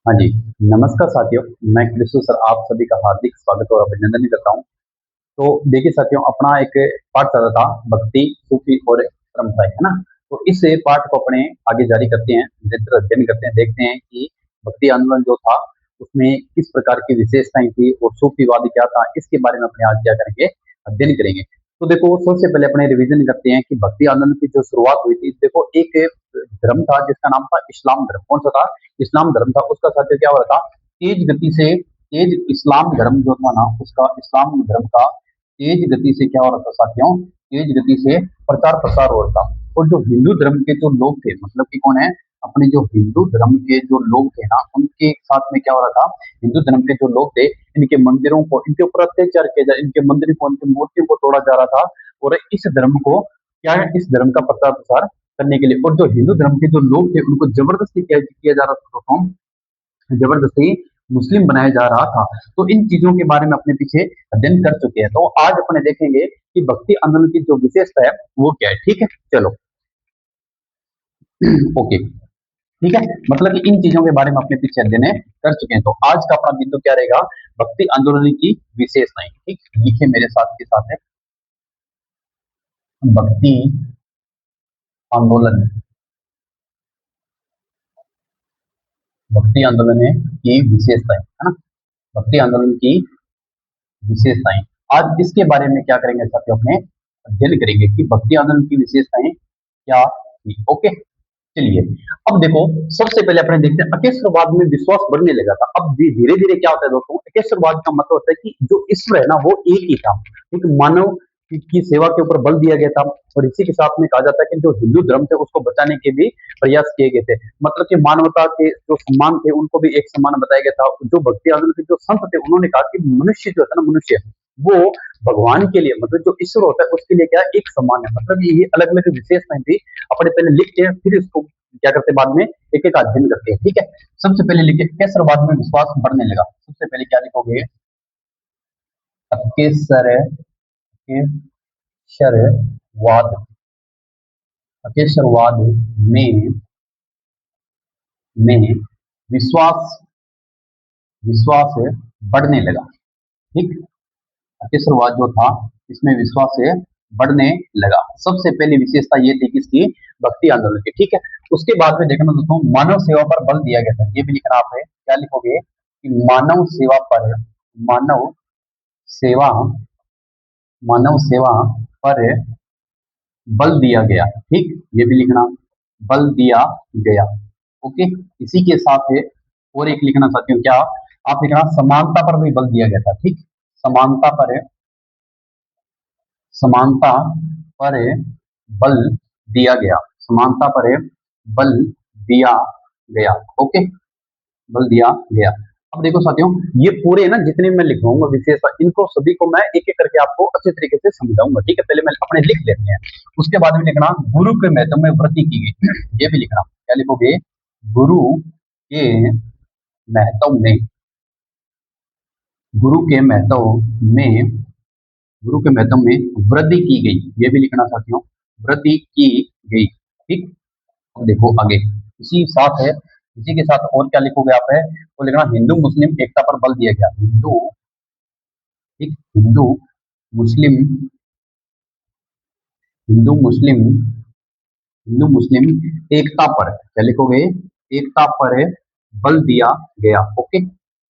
हाँ जी, नमस्कार साथियों, मैं कृष्ण सर आप सभी का हार्दिक स्वागत और अभिनंदन करता हूँ। तो देखिए साथियों, अपना एक पाठ चल रहा था भक्ति, सूफी और परंपराएं, है ना? तो इस पाठ को अपने आगे जारी करते हैं, निरंतर अध्ययन करते हैं, देखते हैं कि भक्ति आंदोलन जो था, उसमें किस प्रकार की विशेषताएं थी और सूफीवाद क्या था, इसके बारे में अपने आज क्या करेंगे, अध्ययन करेंगे। तो देखो, सबसे पहले अपने रिवीजन करते हैं कि भक्ति आंदोलन की जो शुरुआत हुई थी, देखो एक धर्म था जिसका नाम था इस्लाम धर्म। कौन सा था? इस्लाम धर्म था। उसका साथ क्या हो रहा था? तेज गति से तेज इस्लाम धर्म जो था ना, उसका इस्लाम धर्म का तेज गति से क्या हो रहा था साथियों? तेज गति से प्रचार प्रसार हो रहा था। और जो हिंदू धर्म के जो लोग थे, मतलब कि कौन है, अपने जो हिंदू धर्म के जो लोग थे ना, उनके साथ में क्या हो रहा था? हिंदू धर्म के जो लोग थे, इनके मंदिरों को, इनके ऊपर अत्याचार किया जा, इनके मंदिर को, इनकी मूर्तियों को तोड़ा जा रहा था। और इस धर्म को क्या है, इस धर्म का प्रचार प्रसार करने के लिए, और जो हिंदू धर्म के जो लोग थे, उनको जबरदस्ती क्या किया जा रहा था, तो जबरदस्ती मुस्लिम बनाया जा रहा था। तो इन चीजों के बारे में अपने पीछे अध्ययन कर चुके हैं। तो आज अपने देखेंगे कि भक्ति आंदोलन की जो विशेषता है वो क्या है। ठीक है, चलो। ओके, ठीक है। मतलब कि इन चीजों के बारे में अपने पीछे अध्ययन कर चुके हैं। तो आज का अपना बिंदु क्या रहेगा? भक्ति आंदोलन की विशेषताएं। ठीक, लिखे मेरे साथ के साथ है, भक्ति आंदोलन, भक्ति आंदोलन की विशेषताएं, है ना? भक्ति आंदोलन की विशेषताएं। आज इसके बारे में क्या करेंगे साथियों, अपने अध्ययन करेंगे कि भक्ति आंदोलन की विशेषताएं क्या थी। ओके, चलिए। अब देखो, सबसे पहले अपने देखते हैं, अकेश्वरवाद में विश्वास बढ़ने लगा था। अब धीरे धीरे क्या होता है दोस्तों, अकेश्वरवाद का मतलब होता है कि जो ईश्वर है ना, वो एक ही था। एक मानव की सेवा के ऊपर बल दिया गया था। और इसी के साथ में कहा जाता है कि जो हिंदू धर्म थे, उसको बचाने के भी प्रयास किए गए थे। मतलब कि मानवता के जो सम्मान थे, उनको भी एक सम्मान बताया गया था। जो भक्ति आंदोलन के जो संत थे, उन्होंने कहा कि मनुष्य जो है ना, मनुष्य वो भगवान के लिए, मतलब जो ईश्वर होता है, उसके लिए क्या है, एक सम्मान है। मतलब ये अलग अलग विशेषताएं थी। अपने पहले लिखते हैं, फिर इसको क्या करते हैं, बाद में एक एक अध्ययन करते हैं। ठीक है, सबसे पहले लिखिए, केसरवाद में विश्वास बढ़ने लगा। सबसे पहले क्या लिखोगे? अकेसर अकेसरवाद, अकेसरवाद में विश्वास विश्वास बढ़ने लगा। ठीक, अकेसरवाद जो था, इसमें विश्वास बढ़ने लगा। सबसे पहली विशेषता ये थी किसकी? भक्ति आंदोलन की। ठीक है, उसके बाद में देखना दोस्तों, मानव सेवा पर बल दिया गया था। ये भी लिखना आप है, क्या लिखोगे कि मानव सेवा मानव सेवा पर बल दिया गया। ठीक, ये भी लिखना, बल दिया गया। ओके, इसी के साथ है और एक लिखना साथियों, क्या आप लिखना, समानता पर भी बल दिया गया था। ठीक, समानता पर समानता पर बल दिया गया, समानता पर बल दिया गया। ओके, बल दिया गया। अब देखो साथियों, ये पूरे ना जितने मैं लिखवाऊंगा विशेषता, इनको सभी को मैं एक एक करके आपको अच्छे तरीके से समझाऊंगा। ठीक है, पहले मैं अपने लिख लेते हैं, उसके बाद में लिखना, गुरु के महत्व में वृद्धि की गई। ये भी लिखना, क्या लिखोगे? गुरु के महत्व में, गुरु के महत्व में गुरु के महत्व में वृद्धि की गई। ये भी लिखना साथियों, वृद्धि की गई। ठीक, अब देखो आगे, इसी साथ है, इसी के साथ और क्या लिखोगे आप है, तो लिखना, हिंदू मुस्लिम एकता पर बल दिया गया। ठीक, मुस्लिम हिंदू मुस्लिम हिंदू मुस्लिम एकता पर क्या लिखोगे? एकता पर बल दिया गया। ओके,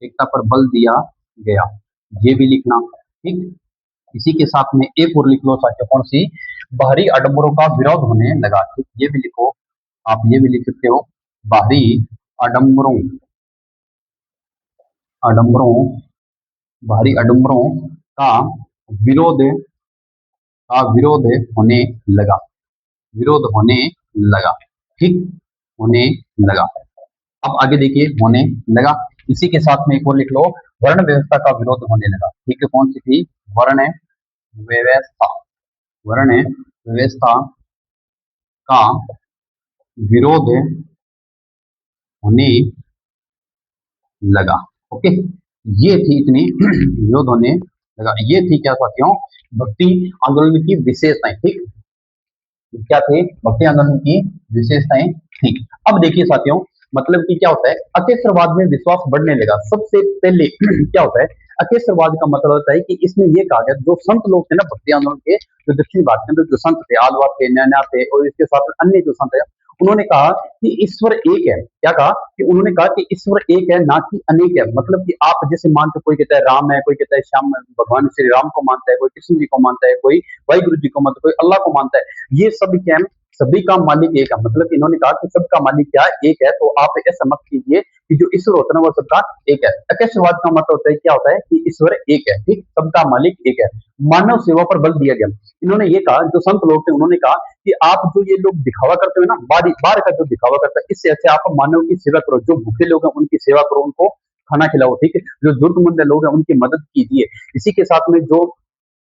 एकता पर बल दिया गया, ये भी लिखना। ठीक, इसी के साथ में एक और लिख लो साथियों, कौन सी? बाहरी आडंबरों का विरोध होने लगा। ठीक, ये भी लिखो, आप ये भी लिख सकते हो, बाहरी आडंबरों आडंबरों बाहरी आडंबरों का विरोध विरोध होने लगा, विरोध होने लगा। ठीक, होने लगा। अब आगे देखिए, होने लगा, इसी के साथ में एक और लिख लो, वर्ण व्यवस्था का विरोध होने लगा। ठीक है, कौन सी थी? वर्ण व्यवस्था, वर्ण व्यवस्था का विरोध होने लगा। ओके, ये थी इतनी विरोध होने लगा, ये थी क्या साथियों, भक्ति आंदोलन की विशेषताएं। ठीक, क्या थे भक्ति आंदोलन की विशेषताएं? ठीक, अब देखिए साथियों, मतलब कि क्या होता है, अकेशरवाद में विश्वास बढ़ने लगा। सबसे पहले क्या होता है, अकेशरवाद का मतलब होता है कि इसमें ये कहा गया, जो संत लोग थे ना भक्ति आंदोलन के, जो दक्षिण भारत के अंदर जो संत थे, आलवा थे, नैना थे, और इसके साथ अन्य जो संत है, उन्होंने कहा कि ईश्वर एक है। क्या कहा कि उन्होंने कहा कि ईश्वर एक है, ना कि अनेक है। मतलब कि आप जैसे मानते, कोई कहता है राम है, कोई कहता है श्याम, भगवान श्री राम को मानता है, कोई कृष्ण जी को मानता है, कोई वाहिगुरु जी को मानता है, कोई अल्लाह को मानता है। ये सब क्या है, सभी का मालिक एक है। मतलब इन्होंने कहा कि सबका मालिक क्या है, एक है। तो आप ऐसा मत कीजिए कि जो ईश्वर होता है ना वो सबका एक है। अकेशवाद का मतलब होता है, क्या होता है कि ईश्वर एक है, ठीक, सबका मालिक एक है। मानव सेवा पर बल दिया गया। इन्होंने ये कहा, जो संत लोग थे उन्होंने कहा कि आप जो ये लोग दिखावा करते हो ना, बाहरी बाहर का जो दिखावा करता है, इससे अच्छा आप मानव की सेवा करो। जो भूखे लोग हैं उनकी सेवा करो, उनको खाना खिलाओ, ठीक है। जो जरूरतमंद लोग हैं उनकी मदद कीजिए। इसी के साथ में जो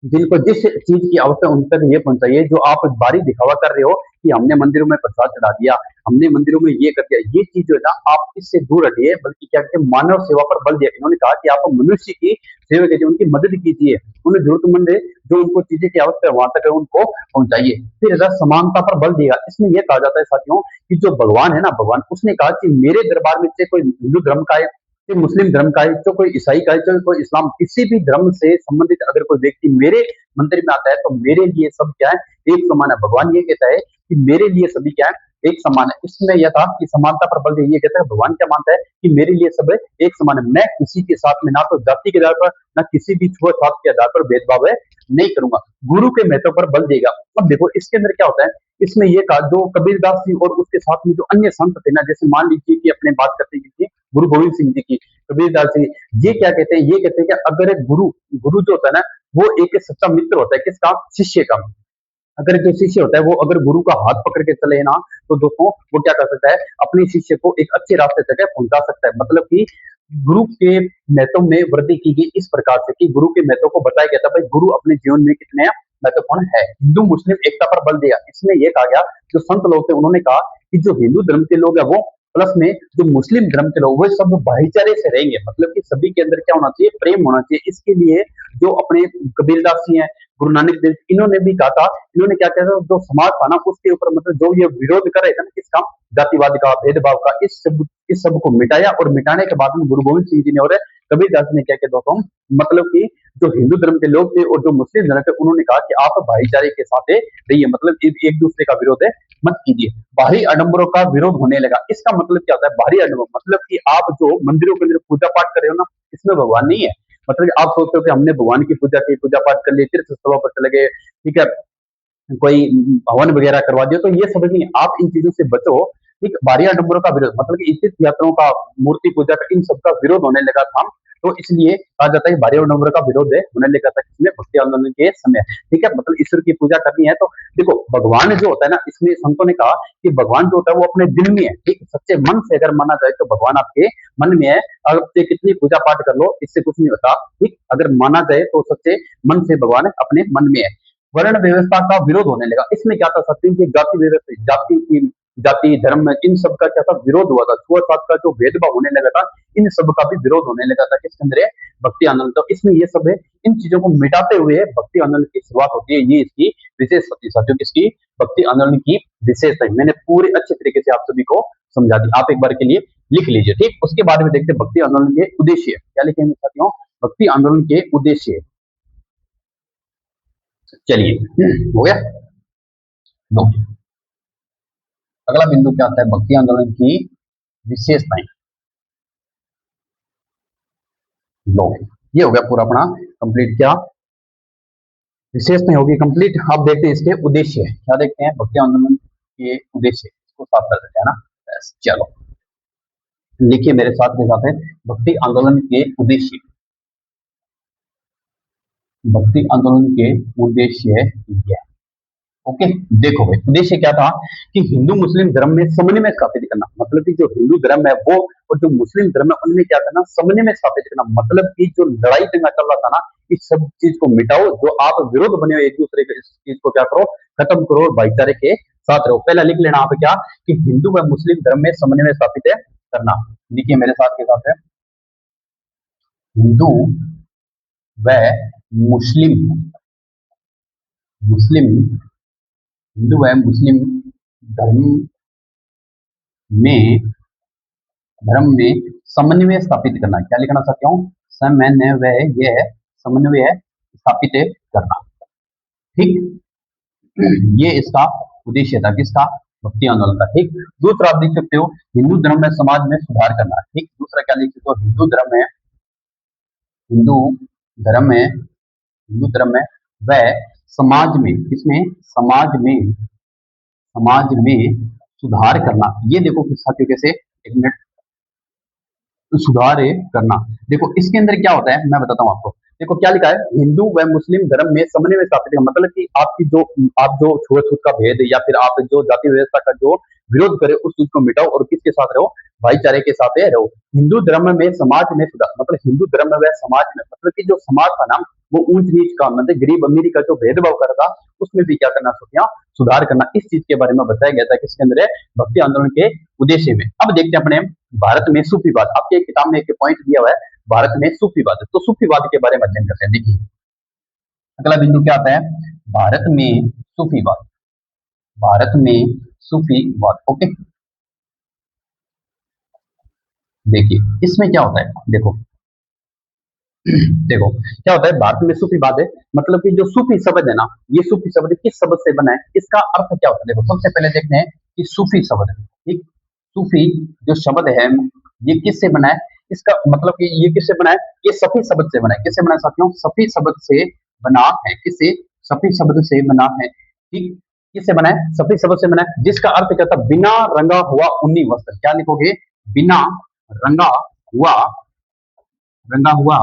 जिनको जिस चीज की आवश्यकता है उन तक ये पहुंचाइए। जो आप बाहरी दिखावा कर रहे हो कि हमने मंदिरों में प्रसाद चढ़ा दिया, हमने मंदिरों में ये कर दिया, ये चीज जो है ना, आप इससे दूर हटिए। बल्कि क्या कहते हैं, मानव सेवा पर बल दिया। इन्होंने कहा कि आप मनुष्य की सेवा कीजिए, उनकी मदद कीजिए, उन्हें जरूरतमंद है, जो उनको चीजें की आवश्यकता है वहां तक है उनको पहुंचाइए। फिर समानता पर बल दिया। इसमें यह कहा जाता है साथियों कि जो भगवान है ना, भगवान उसने कहा कि मेरे दरबार में से कोई हिंदू धर्म का है, चाहे मुस्लिम धर्म का है, चाहे कोई ईसाई का है, चाहे कोई इस्लाम, किसी भी धर्म से संबंधित अगर कोई व्यक्ति मेरे मंदिर में आता है तो मेरे लिए सब क्या है, एक समान है। भगवान ये कहता है कि मेरे लिए सभी क्या है, एक समान है। इसमें यह था कि समानता पर बल दिया। ये कहता है, भगवान क्या मानता है कि मेरे लिए सब एक समान है। मैं किसी के साथ में ना तो जाति के आधार पर, ना किसी भी छुआछूत के आधार पर भेदभाव है नहीं करूंगा। गुरु के महत्व पर बल देगा। अब देखो इसके अंदर क्या होता है, इसमें यह कहा, जो कबीरदास जी और उसके साथ में जो अन्य संत थे ना, जैसे मान लीजिए कि अपने बात करते हैं कि गुरु गोविंद सिंह जी की, कबीरदास जी, ये क्या कहते हैं, ये कहते हैं कि अगर एक गुरु गुरु जो होता है ना, वो एक सच्चा मित्र होता है। किसका? शिष्य का। अगर जो शिष्य होता है वो अगर गुरु का हाथ पकड़ के चले ना, तो दोस्तों वो क्या कर सकता है, अपने शिष्य को एक अच्छे रास्ते तक पहुंचा सकता है। मतलब कि गुरु के महत्व में वृद्धि की गई इस प्रकार से कि गुरु के महत्व को बताया गया था, भाई गुरु अपने जीवन में कितने महत्वपूर्ण है। हिंदू मुस्लिम एकता पर बल दिया। इसमें यह कहा गया, जो संत लोग थे उन्होंने कहा कि जो हिंदू धर्म के लोग है वो, प्लस में जो मुस्लिम धर्म के लोग, वो सब भाईचारे से रहेंगे। मतलब कि सभी के अंदर क्या होना चाहिए, प्रेम होना चाहिए। इसके लिए जो अपने कबीरदास जी हैं, गुरु नानक देव, इन्होंने भी कहा था, इन्होंने क्या कहा था, जो समाज था ना उसके ऊपर, मतलब जो ये विरोध कर रहे थे ना, किसका, जातिवाद का, भेदभाव का, इस सब को मिटाया। और मिटाने के बाद में गुरु गोविंद सिंह जी ने और कबीरदास जी ने क्या किया दोस्तों, मतलब कि जो हिंदू धर्म के लोग थे और जो मुस्लिम धर्म के, उन्होंने कहा कि आप भाईचारे के साथ रहिए। मतलब एक दूसरे का विरोध मत कीजिए। बाहरी आडंबरों का विरोध होने लगा। इसका मतलब क्या होता है, बाहरी आडंबर मतलब कि आप जो मंदिरों के अंदर पूजा पाठ कर रहे हो ना, इसमें भगवान नहीं है। मतलब कि आप सोचते हो कि हमने भगवान की पूजा की, पूजा पाठ कर ली, तीर्थ स्थलों पर चले गए, ठीक है, कोई हवन वगैरह करवा दिया, तो ये समझ नहीं। आप इन चीजों से बचो। ठीक, बाहरी आडंबरों का विरोध मतलब कि तीर्थ यात्राओं का, मूर्ति पूजा का, इन सब का विरोध होने लगा था। तो इसलिए कहा जाता है कि बाहरी आडंबरों का विरोध होने लगा था किसमें, भक्ति आंदोलन के समय। ठीक है, मतलब ईश्वर की पूजा करनी है तो देखो, भगवान जो होता है ना, इसमें संतों ने कहा कि भगवान जो होता है वो अपने दिल में है। ठीक, सच्चे मन से अगर माना जाए तो भगवान आपके मन में है। अब आप कितनी पूजा पाठ कर लो, इससे कुछ नहीं होता। ठीक, अगर माना जाए तो सच्चे मन से भगवान अपने मन में है। वर्ण व्यवस्था का विरोध होने लगा। इसमें क्या था, सत्य की जाति व्यवस्था, जाति धर्म, इन सब का क्या था, विरोध हुआ था। छुआछूत का जो भेदभाव होने लगा था, इन सब का भी विरोध होने लगा था। किसके अंदर? भक्ति आंदोलन। तो इसमें ये सब है, इन चीजों को मिटाते हुए भक्ति आंदोलन की शुरुआत होती है। ये इसकी विशेष होती है साथियों, किसकी? भक्ति आंदोलन की विशेषता है। मैंने पूरे अच्छे तरीके से आप सभी को समझा दी। आप एक बार के लिए लिख लीजिए। ठीक, उसके बाद में देखते हैं भक्ति आंदोलन के उद्देश्य। क्या लिखेंगे साथियों? भक्ति आंदोलन के उद्देश्य। चलिए, हो गया। लो, अगला बिंदु क्या आता है, भक्ति आंदोलन की विशेषताएं। लो, ये हो गया पूरा अपना कंप्लीट। क्या विशेषताएं होगी कंप्लीट। अब देखते हैं इसके उद्देश्य। क्या देखते हैं, भक्ति आंदोलन के उद्देश्य, इसको साफ कर देते हैं ना। बस, चलो लिखिए मेरे साथ के साथ है, भक्ति आंदोलन के उद्देश्य। भक्ति आंदोलन के उद्देश्य ये। ओके, देखो भाई, उद्देश्य क्या था कि हिंदू मुस्लिम धर्म में समन्वय स्थापित करना। मतलब कि जो हिंदू धर्म है वो और जो मुस्लिम धर्म है उनमें क्या करना, समन्वय स्थापित करना। मतलब कि जो लड़ाई दंगा चल रहा था ना, इस सब चीज को मिटाओ। जो आप विरोध बने हो एक दूसरे के, इस चीज को क्या करो, खत्म करो और भाईचारे के साथ रहो। पहला लिख लेना आप क्या, कि हिंदू व मुस्लिम धर्म में समन्वय स्थापित करना। लिखिए मेरे साथ के साथ है, हिंदू व मुस्लिम मुस्लिम हिंदू व मुस्लिम धर्म में धर्म में समन्वय स्थापित करना। क्या लिखना चाहती हूँ? समन्वय, ये है समन्वय स्थापित करना। ठीक, ये इसका उद्देश्य था, किसका? भक्ति आंदोलन का। ठीक, दूसरा आप लिख सकते हो हिंदू धर्म में समाज में सुधार करना। ठीक, दूसरा क्या लिख सकते हो? हिंदू धर्म में हिंदू धर्म में व समाज में, किसमें? समाज में सुधार करना। ये देखो कि साथियों कैसे, एक मिनट, सुधार करना। देखो इसके अंदर क्या होता है मैं बताता हूँ आपको। देखो क्या लिखा है, हिंदू व मुस्लिम धर्म में समन्वय स्थापित है। मतलब कि आप जो छुआछूत का भेद या फिर आप जो जाति व्यवस्था का जो विरोध करे उस चीज को मिटाओ और किसके साथ रहो? भाईचारे के साथ रहो। हिंदू धर्म में समाज में सुधार, मतलब हिंदू धर्म व समाज में, मतलब कि जो समाज था ना, वो ऊंच नीच का, मतलब गरीब अमीरी का जो भेदभाव करता, उसमें भी क्या करना सोचा? सुधार करना। इस चीज के बारे में बताया गया था किसके अंदर है? भक्ति आंदोलन के उद्देश्य में। अब देखते हैं अपने भारत में सूफीवाद। आपके एक किताब में एक पॉइंट दिया हुआ है, भारत में सूफीवाद। तो सूफीवाद के बारे में अध्ययन करते हैं। देखिए अगला बिंदु क्या आता है? भारत में सूफीवाद। भारत में सूफीवाद, ओके। देखिए इसमें क्या होता है, देखो देखो क्या होता है भारत में सूफीवाद है। मतलब कि जो सूफी शब्द है ना, ये सूफी शब्द किस शब्द से बना है, इसका अर्थ क्या होता है? देखो सबसे पहले देखते हैं कि सूफी शब्द, ठीक, सूफी जो शब्द है ये किससे बना है? इसका मतलब कि ये किससे बना है? ये सफी शब्द से बना है। किससे बना है साथियों? सफी शब्द से बना है। किससे? सफी शब्द से बना है। ठीक, किससे बना है? सफी शब्द से बना है, जिसका अर्थ क्या था? बिना रंगा हुआ ऊनी वस्त्र। क्या लिखोगे? बिना रंगा हुआ, रंगा हुआ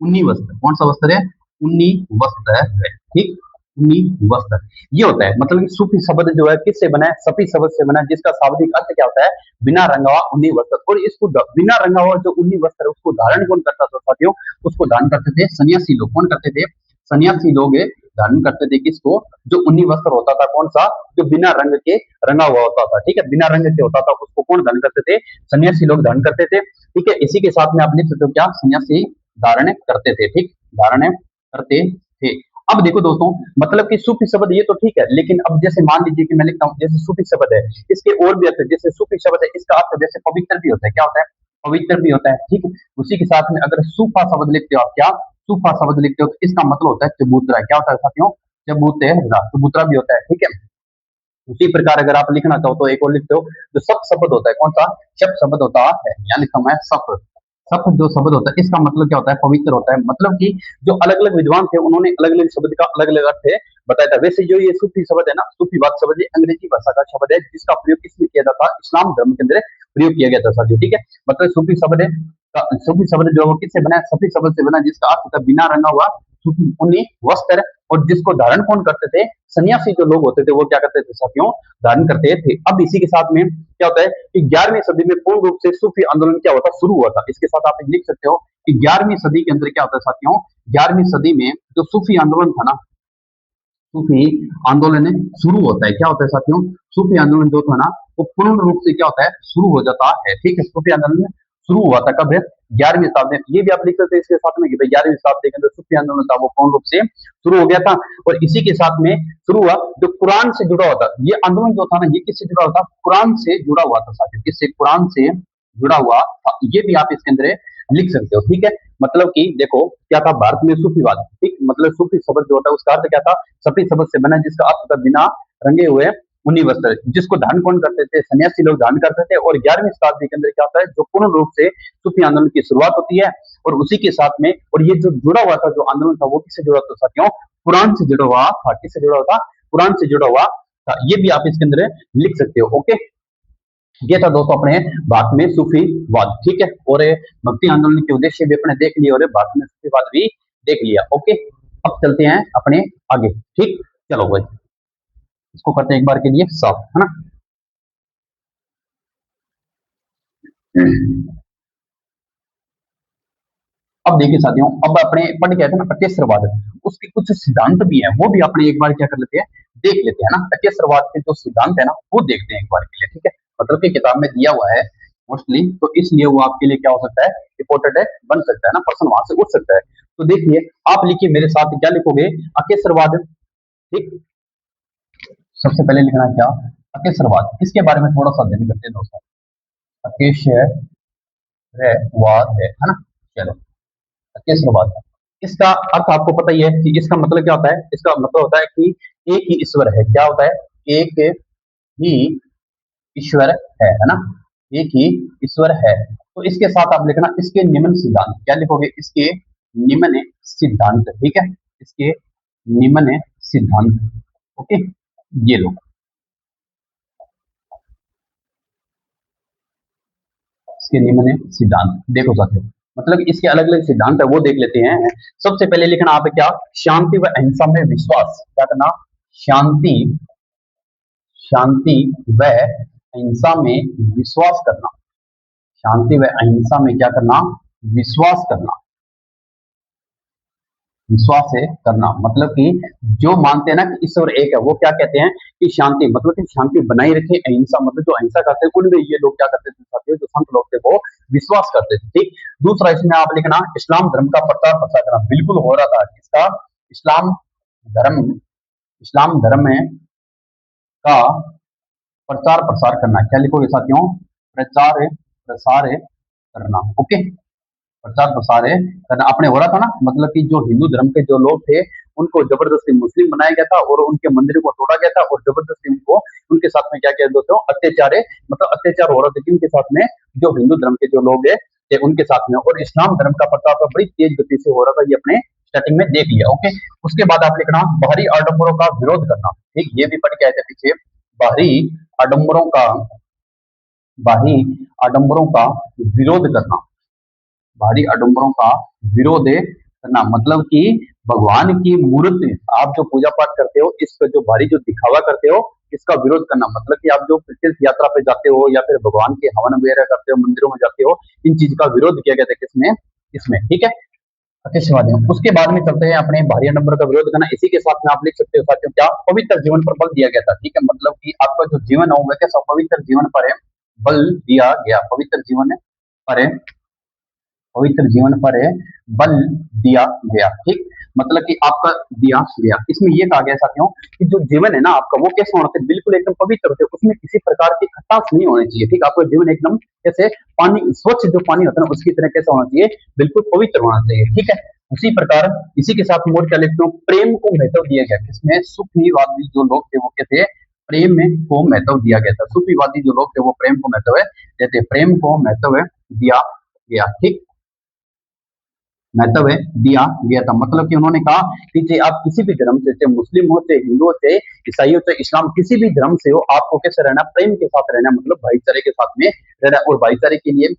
ऊनी वस्त्र। कौन सा वस्त्र है? ऊनी वस्त्र है। ठीक, ऊनी वस्त्र ये होता है। मतलब कि सूफी शब्द जो है किससे बना है? सफी शब्द से बना है, जिसका शाब्दिक अर्थ क्या होता है? बिना रंगा हुआ ऊनी वस्त्र। और इसको बिना रंगा हुआ जो ऊनी वस्त्र है उसको धारण कौन करता था साथियों? उसको धारण करते थे सन्यासी लोग। कौन करते थे? सन्यासी लोग धारण करते थे। किसको? जो ऊनी वस्त्र होता था, कौन सा? जो बिना रंग के रंगा हुआ होता था। ठीक है, बिना रंग के होता था, उसको कौन धारण करते थे? सन्यासी लोग धारण करते थे। ठीक है, इसी के साथ में आप लिख सकते हो क्या? सन्यासी धारण करते थे। ठीक, धारण करते थे। अब देखो दोस्तों, मतलब कि सूफी शब्द ये तो ठीक है, लेकिन अब जैसे मान लीजिए कि मैं लिखता हूँ जैसे सूफी शब्द है, इसके और भी अर्थ है। जैसे सूफी शब्द है, इसका अर्थ जैसे पवित्र भी होता है। क्या होता है? पवित्र भी होता है। ठीक है, उसी के साथ में अगर सूफा शब्द लिखते हो आप, क्या सूफा शब्द लिखते हो, तो इसका मतलब होता है चबूतरा। क्या होता है साथियों? चबूतरा, चबूतरा भी होता है। ठीक है, उसी प्रकार अगर आप लिखना चाहो तो एक और लिखते हो, जो सप शब्द होता है। कौन सा? शप शब्द होता है, यहाँ लिखा हुआ है सप। सप जो शब्द होता है, इसका मतलब क्या होता है? पवित्र होता है। मतलब कि जो अलग अलग विद्वान थे उन्होंने अलग अलग शब्द का अलग अलग अर्थ है बताया था। वैसे जो ये सूफी शब्द है ना, सूफीवाद शब्द ये अंग्रेजी भाषा का शब्द है, जिसका प्रयोग किसमें किया जाता था? इस्लाम धर्म के अंदर प्रयोग किया गया था साथियों। ठीक है, मतलब सूफी शब्द है, सूफी शब्द जो है वो किससे बना है? सफी शब्द से बना है, जिसका अर्थ होता है बिना रंगा हुआ सूफी ऊनी वस्त्र। और जिसको धारण कौन करते थे? सन्यासी जो लोग होते थे वो क्या करते थे साथियों? धारण करते थे। अब इसी के साथ में क्या होता है कि 11वीं सदी में पूर्ण रूप से सूफी आंदोलन क्या होता? शुरू हुआ था। इसके साथ आप लिख सकते हो कि 11वीं सदी के अंदर क्या होता है साथियों? 11वीं सदी में जो सूफी आंदोलन था ना, सूफी आंदोलन शुरू होता है। क्या होता है साथियों? सूफी आंदोलन जो था ना, वो पूर्ण रूप से क्या होता है? शुरू हो जाता है। ठीक है, सूफी आंदोलन शुरू हुआ था कब है? 11वीं शताब्दी में। ये भी आप लिख सकते हैं इसके साथ में कि भाई 11वीं शताब्दी के अंदर सूफी आंदोलन था वो पूर्ण रूप से शुरू हो गया था। और इसी के साथ में शुरू हुआ जो कुरान से जुड़ा होता, ये आंदोलन जो था ना, ये किससे जुड़ा हुआ था? कुरान से जुड़ा हुआ था साथियों। किससे? कुरान से जुड़ा हुआ था। ये भी आप इसके अंदर लिख सकते हो। ठीक है, मतलब कि देखो क्या था भारत में सूफीवाद। ठीक, मतलब सूफी शब्द जो होता है उसका अर्थ क्या था? सफी शब्द से बना, जिसका अर्थ था बिना रंगे हुए ऊनी वस्त्र, जिसको धारण कौन करते थे? सन्यासी लोग धारण करते थे। और 11वीं शताब्दी के अंदर क्या होता है? जो पूर्ण रूप से सूफी आंदोलन की शुरुआत होती है। और उसी के साथ में, और ये जो जुड़ा हुआ था, जो आंदोलन था वो किससे जुड़ा था साथियों? कुरान से जुड़ा हुआ था। किससे जुड़ा हुआ था? कुरान से जुड़ा हुआ था। ये भी आप इसके अंदर लिख सकते हो। ओके, ये था दोस्तों अपने भारत में सूफीवाद। ठीक है, और भक्ति आंदोलन के उद्देश्य भी अपने देख लिए और भारत में सूफीवाद भी देख लिया। ओके, अब चलते हैं अपने आगे। ठीक, चलो भाई इसको करते हैं एक बार के लिए साफ, है ना। अब देखिए साथियों, अब अपने पढ़ के आए थे ना अकेसरवाद, उसके कुछ सिद्धांत भी हैं, वो भी अपने एक बार क्या कर लेते हैं? देख लेते हैं ना। अकेसरवाद के जो सिद्धांत है ना, वो देखते हैं एक बार के लिए। ठीक है, मतलब कि किताब में दिया हुआ है मोस्टली, तो इसलिए वो आपके लिए क्या हो सकता है? इंपोर्टेंट है, बन सकता है ना, प्रश्न वहां से उठ सकता है। तो देखिए आप लिखिए मेरे साथ, क्या लिखोगे? अकेसरवाद। ठीक, सबसे पहले लिखना है क्या? अकेसरवाद। इसके बारे में थोड़ा सा अध्ययन करते हैं दोस्तों। अकेशवाद, रहवाद है ना। चलो, केसरवाद। इसका अर्थ आपको पता ही है कि इसका मतलब क्या होता है। इसका मतलब होता है कि एक ही ईश्वर है। क्या होता है? एक ही ईश्वर है ना। एक ही ईश्वर है। तो इसके साथ आप लिखना इसके निम्न सिद्धांत। क्या लिखोगे? इसके निम्न सिद्धांत। ठीक है, इसके निम्न सिद्धांत। ओके, ये लो, इसके निम्न सिद्धांत देखो साथियों। मतलब इसके अलग अलग सिद्धांत है, वो देख लेते हैं। सबसे पहले लिखना आप क्या? शांति व अहिंसा में विश्वास। क्या करना? शांति, शांति व अहिंसा में विश्वास करना। शांति व अहिंसा में क्या करना? विश्वास करना। विश्वास है करना मतलब कि जो मानते हैं ना कि ईश्वर एक है, वो क्या कहते हैं कि शांति, मतलब कि शांति बनाई रखे। अहिंसा मतलब जो अहिंसा करते हैं, उनमें ये लोग क्या करते थे साथियों, जो संत लोग थे वो विश्वास करते थे। ठीक। दूसरा इसमें आप लिखना इस्लाम धर्म का प्रचार प्रसार करना। बिल्कुल हो रहा था इसका। इस्लाम धर्म, इस्लाम धर्म में का प्रचार प्रसार करना। क्या लिखोगे साथियों? प्रचार प्रसार करना। ओके, प्रचार प्रसार करना। अपने हो रहा था ना, मतलब कि जो हिंदू धर्म के जो लोग थे उनको जबरदस्ती मुस्लिम बनाया गया था और उनके मंदिरों को तोड़ा गया था और जबरदस्ती उनको, उनके साथ में क्या किया दोस्तों? अत्याचार मतलब अत्याचार हो रहा था उनके साथ में, जो हिंदू धर्म के जो लोग है थे उनके साथ में। और इस्लाम धर्म का प्रचार तो बड़ी तेज गति से हो रहा था, ये अपने स्टार्टिंग में देख लिया। ओके, उसके बाद आप लिखना बाहरी आडंबरों का विरोध करना। ठीक, ये भी पढ़ के आए थे पीछे। बाहरी आडंबरों का, बाहरी आडंबरों का विरोध करना। बाहरी आडंबरों का विरोध करना मतलब कि भगवान की मूर्ति आप जो पूजा पाठ करते हो, इसका जो बाहरी जो दिखावा करते हो, इसका विरोध करना। मतलब कि आप जो तीर्थ यात्रा पे जाते हो या फिर भगवान के हवन वगैरह करते हो, मंदिरों में जाते हो, इन चीज का विरोध किया गया था किसमें? इसमें। ठीक है, अतिशयवादियों। उसके बाद में चलते हैं अपने बाहरी आडंबर का विरोध करना। इसी के साथ में आप लिख सकते हो साथियों क्या? पवित्र जीवन पर बल दिया गया था। ठीक है, मतलब कि आपका जो जीवन है वो कैसा? पवित्र जीवन पर है, बल दिया गया। पवित्र जीवन पर है, पवित्र जीवन पर बल दिया गया। ठीक, मतलब कि आपका दिया गया। इसमें यह कहा गया साथियों कि जो जीवन है ना आपका, वो कैसे होना चाहिए? बिल्कुल एकदम पवित्र होते, उसमें किसी प्रकार की खटास नहीं होनी चाहिए। ठीक, आपका जीवन एकदम कैसे? पानी, स्वच्छ जो पानी होता है ना, उसकी तरह कैसा होना चाहिए? बिल्कुल पवित्र होना चाहिए। ठीक है, उसी प्रकार इसी के साथ मोर क्या लिखते हो? प्रेम को महत्व दिया गया। किसमें? सुफीवादी जो लोग थे वो कहते प्रेम में को महत्व दिया गया था। सुफीवादी जो लोग थे वो प्रेम को महत्व देते, प्रेम को महत्व दिया गया। ठीक, महत्व दिया गया था। मतलब कि उन्होंने कहा कि चाहे आप किसी भी धर्म से, चाहे मुस्लिम हो, चाहे हिंदू हो, चाहे ईसाई हो, चाहे इस्लाम, किसी भी धर्म से हो, आपको कैसे रहना? प्रेम के साथ रहना, मतलब भाईचारे के साथ में रहना। और भाईचारे के लिए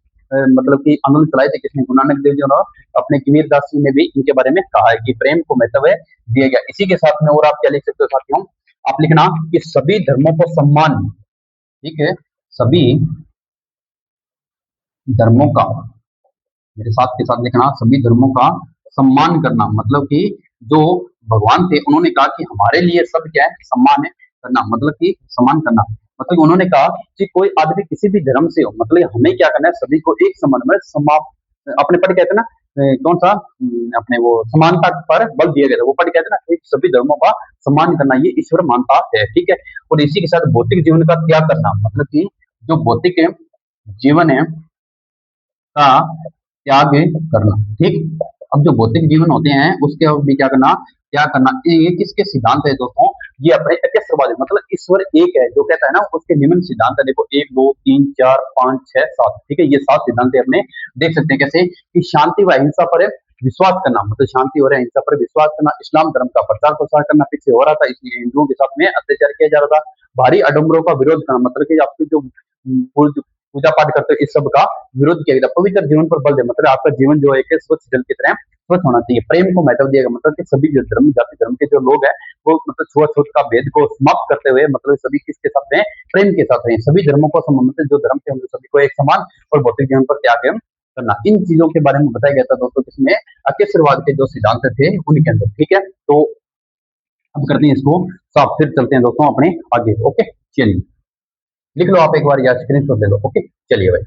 मतलब कि आंदोलन चलाए थे किसने? गुरु नानक देव जी ने। अपने कबीर दास जी ने भी इनके बारे में कहा है कि प्रेम को महत्व दिया गया। इसी के साथ में और आप क्या लिख सकते हो साथियों? आप लिखना कि सभी धर्मों को सम्मान। ठीक है, सभी धर्मों का, मेरे साथ के साथ लिखना, सभी धर्मों का सम्मान करना। मतलब कि जो भगवान थे उन्होंने कहा कि हमारे लिए सब क्या है? सम्मान है करना, मतलब कि सम्मान करना। मतलब उन्होंने कहा कि कोई आदमी किसी भी धर्म से हो, मतलब हमें क्या करना है? सभी को एक समान में समाप्त, अपने पढ़ कहते हैं ना कौन सा अपने वो समानता पर बल दिया गया था, वो पढ़ कहते हैं ना कि सभी धर्मों का सम्मान करना, ये ईश्वर मानता है। ठीक है, और इसी के साथ भौतिक जीवन का त्याग करना। मतलब कि जो भौतिक जीवन है का त्याग करना। ठीक, अब जो भौतिक जीवन होते हैं उसके भी क्या करना? त्याग करना। ये किसके सिद्धांत है दोस्तों? ये अपने एकस्वरवादी, मतलब ईश्वर एक है जो कहता है ना, उसके निम्न सिद्धांत है। देखो 1 2 3 4 5 6 7। ठीक है, ये 7 सिद्धांत है अपने। देख सकते हैं कैसे कि शांति व अहिंसा पर विश्वास करना, मतलब शांति और अहिंसा पर विश्वास करना। इस्लाम धर्म का प्रचार प्रसार करना, पीछे हो रहा था इसलिए हिंदुओं के साथ में अत्याचार किया जा रहा था। भारी आडम्बरों का विरोध करना, मतलब कि आपकी जो पूजा पाठ करते हो इस सब का विरोध किया गया। पवित्र जीवन पर बल दे, मतलब आपका जीवन जो है कि स्वच्छ जल की तरह स्वच्छ होना चाहिए। प्रेम को महत्व दिया गया, मतलब कि सभी जो धर्म जाति धर्म के जो लोग हैं वो मतलब छुआछूत का भेद को समाप्त करते हुए, मतलब सभी किसके साथ हैं? प्रेम के साथ हैं। सभी धर्मों को समान, मतलब जो धर्म के हम सभी को एक समान, और भौतिक जीवन पर त्याग करना। इन चीजों के बारे में बताया गया था दोस्तों किसमें? अकेश्वरवाद के जो सिद्धांत थे उनके अंदर। ठीक है, तो अब करते हैं इसको साफ, फिर चलते हैं दोस्तों अपने आगे। ओके, चलिए लिख लो आप एक बार या स्क्रीनशॉट ले लो। ओके, चलिए भाई।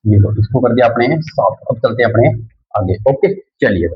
ये लो, इसको कर दिया आपने साफ। अब चलते हैं अपने आगे। ओके, चलिए।